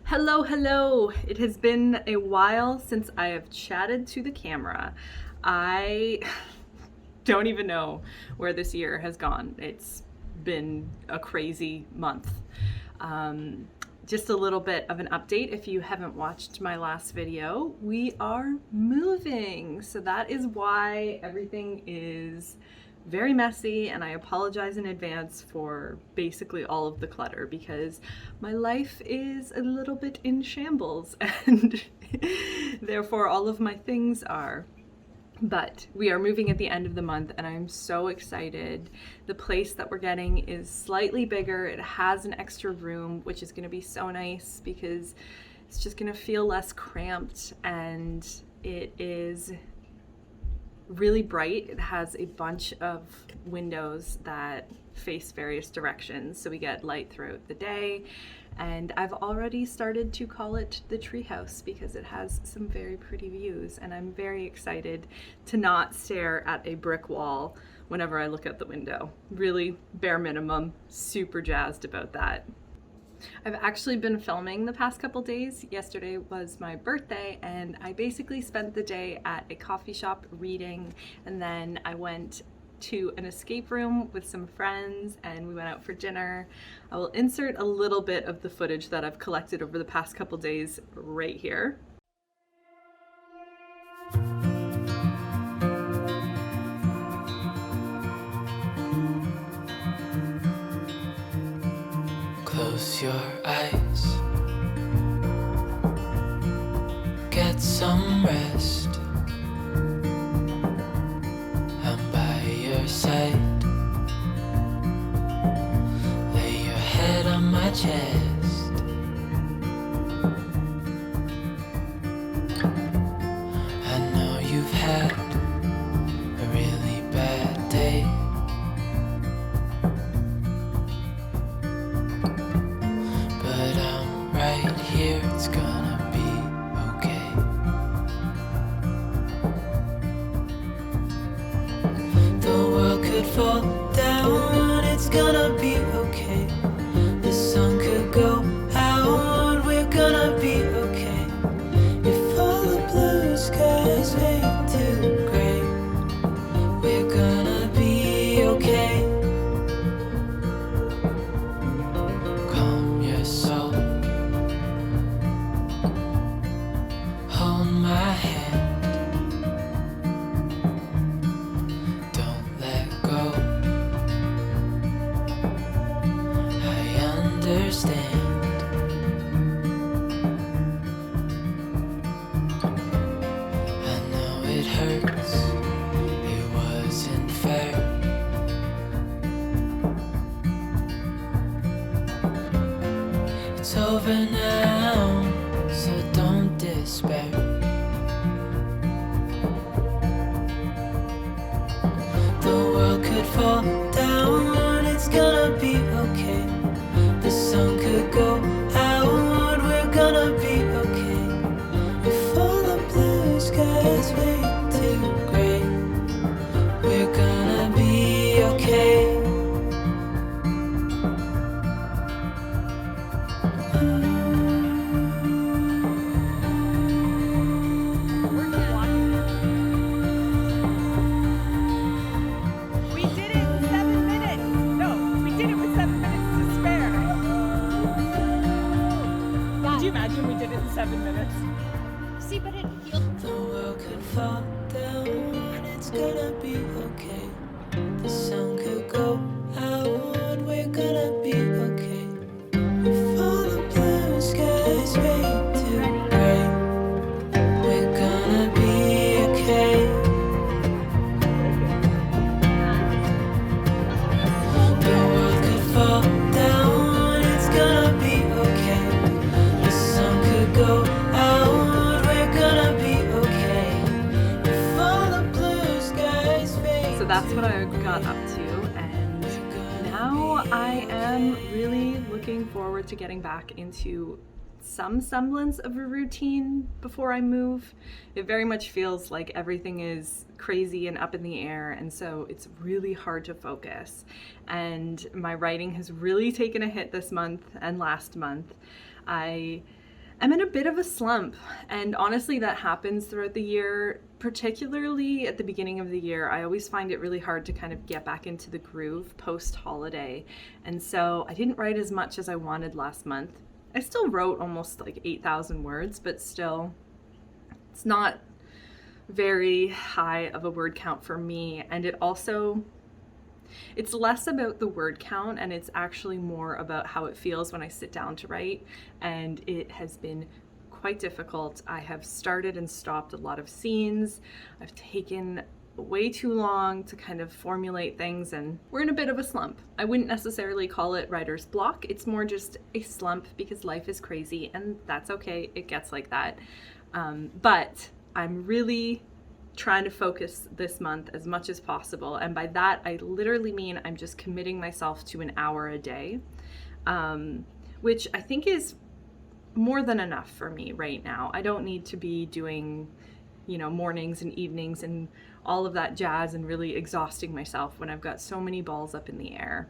Hello, hello! It has been a while since I have chatted to the camera. I don't even know where this year has gone. It's been a crazy month. Just a little bit of an update if you haven't watched my last video. We are moving, so that is why everything is very messy, and I apologize in advance for basically all of the clutter because my life is a little bit in shambles and therefore all of my things are. But we are moving at the end of the month and I'm so excited. The place that we're getting is slightly bigger. It has an extra room, which is gonna be so nice because it's just gonna feel less cramped, and it is really bright. It has a bunch of windows that face various directions, so we get light throughout the day. And I've already started to call it the treehouse because it has some very pretty views, and I'm very excited to not stare at a brick wall whenever I look out the window. Really bare minimum, super jazzed about that. I've actually been filming the past couple days. Yesterday was my birthday and I basically spent the day at a coffee shop reading, and then I went to an escape room with some friends and we went out for dinner. I will insert a little bit of the footage that I've collected over the past couple days right here. Close your eyes, get some rest. I'm by your side, lay your head on my chest. I know you've had a really bad day, but I'm right here, it's gonna be okay. The world could fall down, it's gonna be okay. The sun could go out, we're gonna be okay. If all the blue skies fade to gray, we're gonna be okay. Calm your soul, hold my hand, don't let go. I understand. I know it hurts, it wasn't fair. It's over now, so don't despair. The world could fall down, it's gonna be okay. The sun could go out, we're gonna be okay. If all the blue skies fade to gray, we're gonna be okay. We did it in 7 minutes. No, we did it with 7 minutes to spare. Could you imagine we did it in 7 minutes? See, but it feels The world could fall down, it's gonna be okay. The sun could go out, we're gonna be okay. If all the blue skies fade to gray, we're gonna be okay. The world could fall down, it's gonna be okay. The sun could go out, we're gonna be okay. If all the blue skies fade. So that's what I got up to, and now I am really looking forward to getting back into some semblance of a routine before I move. It very much feels like everything is crazy and up in the air, and so it's really hard to focus. And my writing has really taken a hit this month and last month. I I'm in a bit of a slump, and honestly, that happens throughout the year, particularly at the beginning of the year. I always find it really hard to kind of get back into the groove post-holiday, and so I didn't write as much as I wanted last month. I still wrote almost like 8,000 words, but still, it's not very high of a word count for me, and it's less about the word count and it's actually more about how it feels when I sit down to write, and it has been quite difficult. I have started and stopped a lot of scenes. I've taken way too long to kind of formulate things, and we're in a bit of a slump. I wouldn't necessarily call it writer's block. It's more just a slump because life is crazy, and that's okay. It gets like that. But I'm really trying to focus this month as much as possible, and by that I literally mean I'm just committing myself to an hour a day, which I think is more than enough for me right now. I don't need to be doing, mornings and evenings and all of that jazz and really exhausting myself when I've got so many balls up in the air.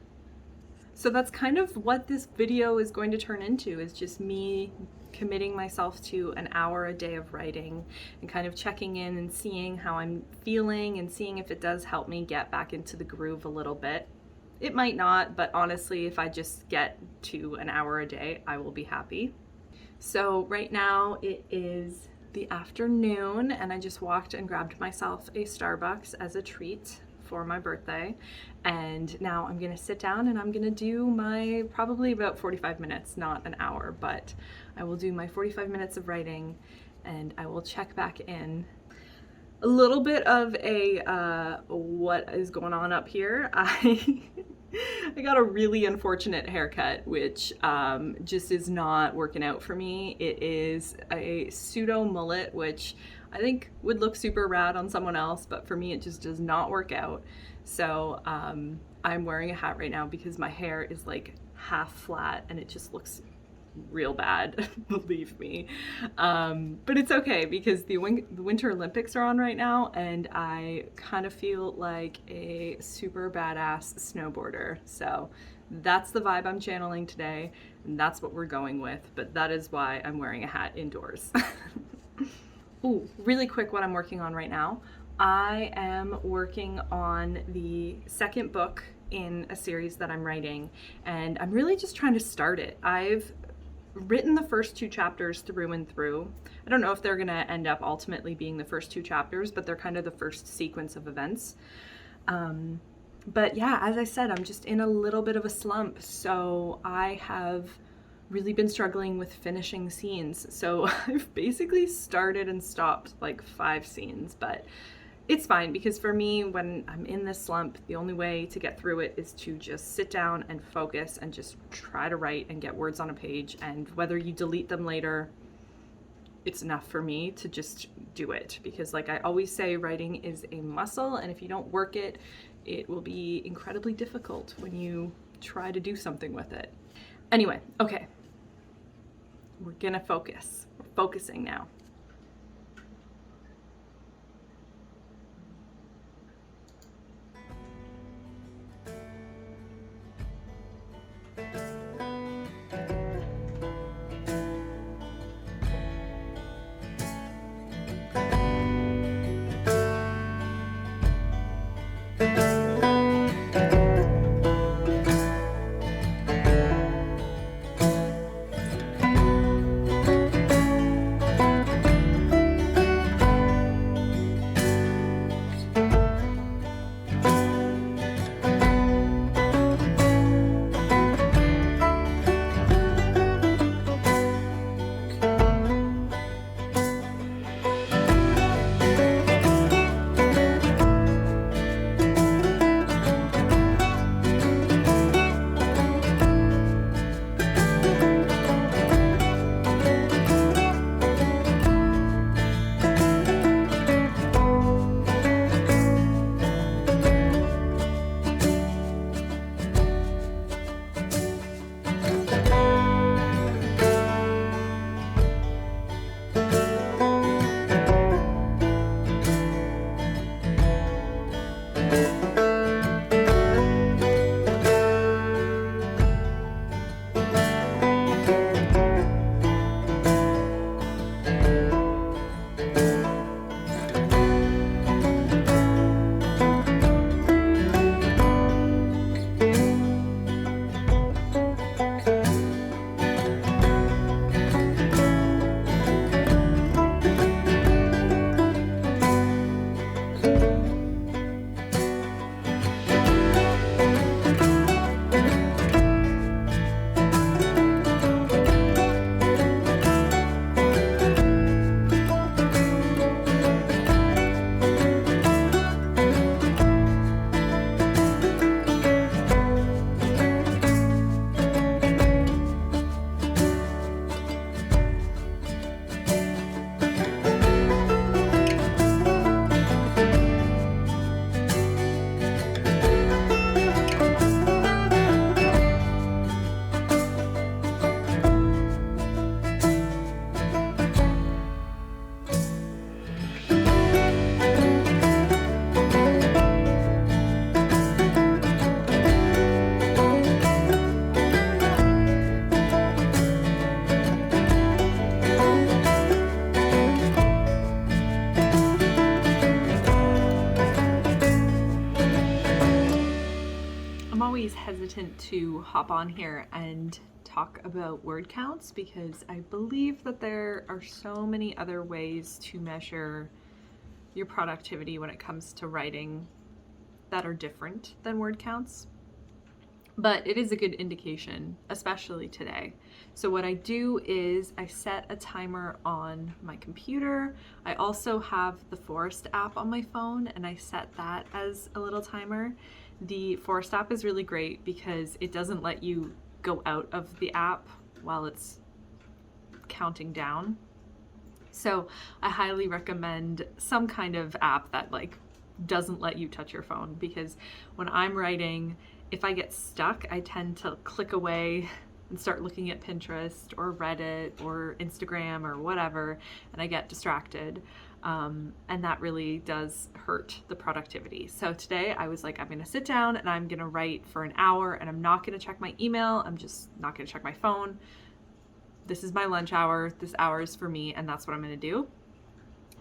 So that's kind of what this video is going to turn into, is just me committing myself to an hour a day of writing and kind of checking in and seeing how I'm feeling and seeing if it does help me get back into the groove a little bit. It might not, but honestly, if I just get to an hour a day, I will be happy. So right now it is the afternoon, and I just walked and grabbed myself a Starbucks as a treat for my birthday, and now I'm gonna sit down and I'm gonna do my probably about 45 minutes, not an hour, but I will do my 45 minutes of writing and I will check back in. A little bit of a what is going on up here. I got a really unfortunate haircut, which just is not working out for me. It is a pseudo mullet, which I think would look super rad on someone else, but for me it just does not work out. So I'm wearing a hat right now because my hair is like half flat and it just looks real bad, believe me. But it's okay because the Winter Olympics are on right now, and I kind of feel like a super badass snowboarder. So that's the vibe I'm channeling today, and that's what we're going with. But that is why I'm wearing a hat indoors. Ooh, really quick what I'm working on right now. I am working on the second book in a series that I'm writing, and I'm really just trying to start it. I've written the first 2 chapters through and through. I don't know if they're gonna end up ultimately being the first 2 chapters, but they're kind of the first sequence of events. But yeah, as I said, I'm just in a little bit of a slump, so I have really been struggling with finishing scenes. So I've basically started and stopped like 5 scenes, but it's fine because for me, when I'm in this slump, the only way to get through it is to just sit down and focus and just try to write and get words on a page. And whether you delete them later, it's enough for me to just do it, because like I always say, writing is a muscle, and if you don't work it, it will be incredibly difficult when you try to do something with it. Anyway, okay. We're gonna focus. We're focusing now. hesitant to hop on here and talk about word counts because I believe that there are so many other ways to measure your productivity when it comes to writing that are different than word counts. But it is a good indication, especially today. So what I do is I set a timer on my computer. I also have the Forest app on my phone and I set that as a little timer. The Forest app is really great because it doesn't let you go out of the app while it's counting down. So I highly recommend some kind of app that like doesn't let you touch your phone, because when I'm writing, if I get stuck, I tend to click away and start looking at Pinterest or Reddit or Instagram or whatever, and I get distracted. And that really does hurt the productivity. So today I was like, I'm gonna sit down and I'm gonna write for an hour and I'm not gonna check my email. I'm just not gonna check my phone. This is my lunch hour. This hour is for me, and that's what I'm gonna do.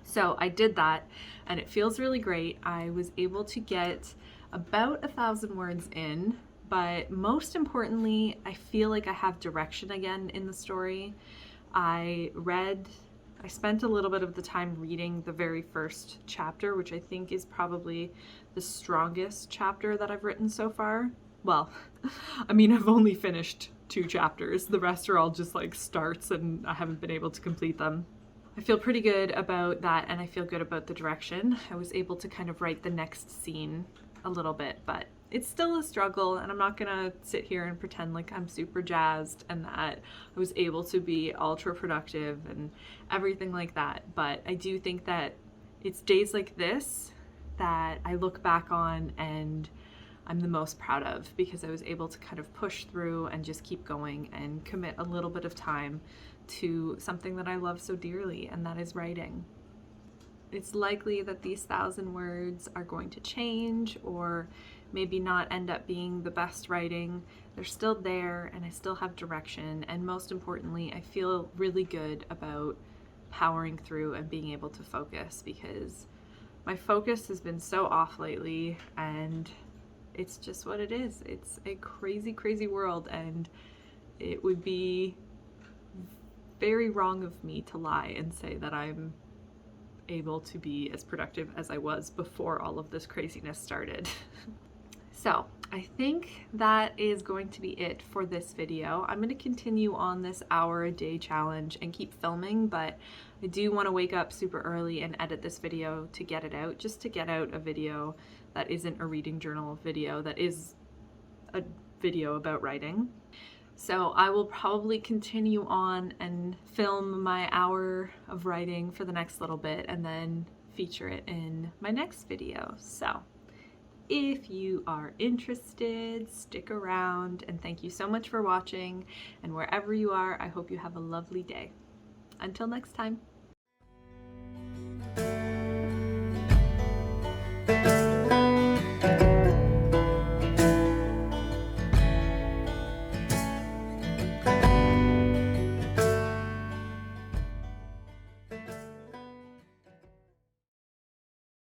So I did that and it feels really great. I was able to get about 1,000 words in, but most importantly, I feel like I have direction again in the story. I spent a little bit of the time reading the very first chapter, which I think is probably the strongest chapter that I've written so far. Well, I mean, I've only finished 2 chapters. The rest are all just like starts and I haven't been able to complete them. I feel pretty good about that, and I feel good about the direction. I was able to kind of write the next scene a little bit, but it's still a struggle, and I'm not gonna sit here and pretend like I'm super jazzed and that I was able to be ultra productive and everything like that. But I do think that it's days like this that I look back on and I'm the most proud of, because I was able to kind of push through and just keep going and commit a little bit of time to something that I love so dearly, and that is writing. It's likely that these 1,000 words are going to change or maybe not end up being the best writing. They're still there and I still have direction, and most importantly, I feel really good about powering through and being able to focus, because my focus has been so off lately and it's just what it is. It's a crazy, crazy world, and it would be very wrong of me to lie and say that I'm able to be as productive as I was before all of this craziness started. So I think that is going to be it for this video. I'm going to continue on this hour a day challenge and keep filming, but I do want to wake up super early and edit this video to get it out, just to get out a video that isn't a reading journal video, that is a video about writing. So I will probably continue on and film my hour of writing for the next little bit and then feature it in my next video. So if you are interested, stick around, and thank you so much for watching. And wherever you are, I hope you have a lovely day. Until next time.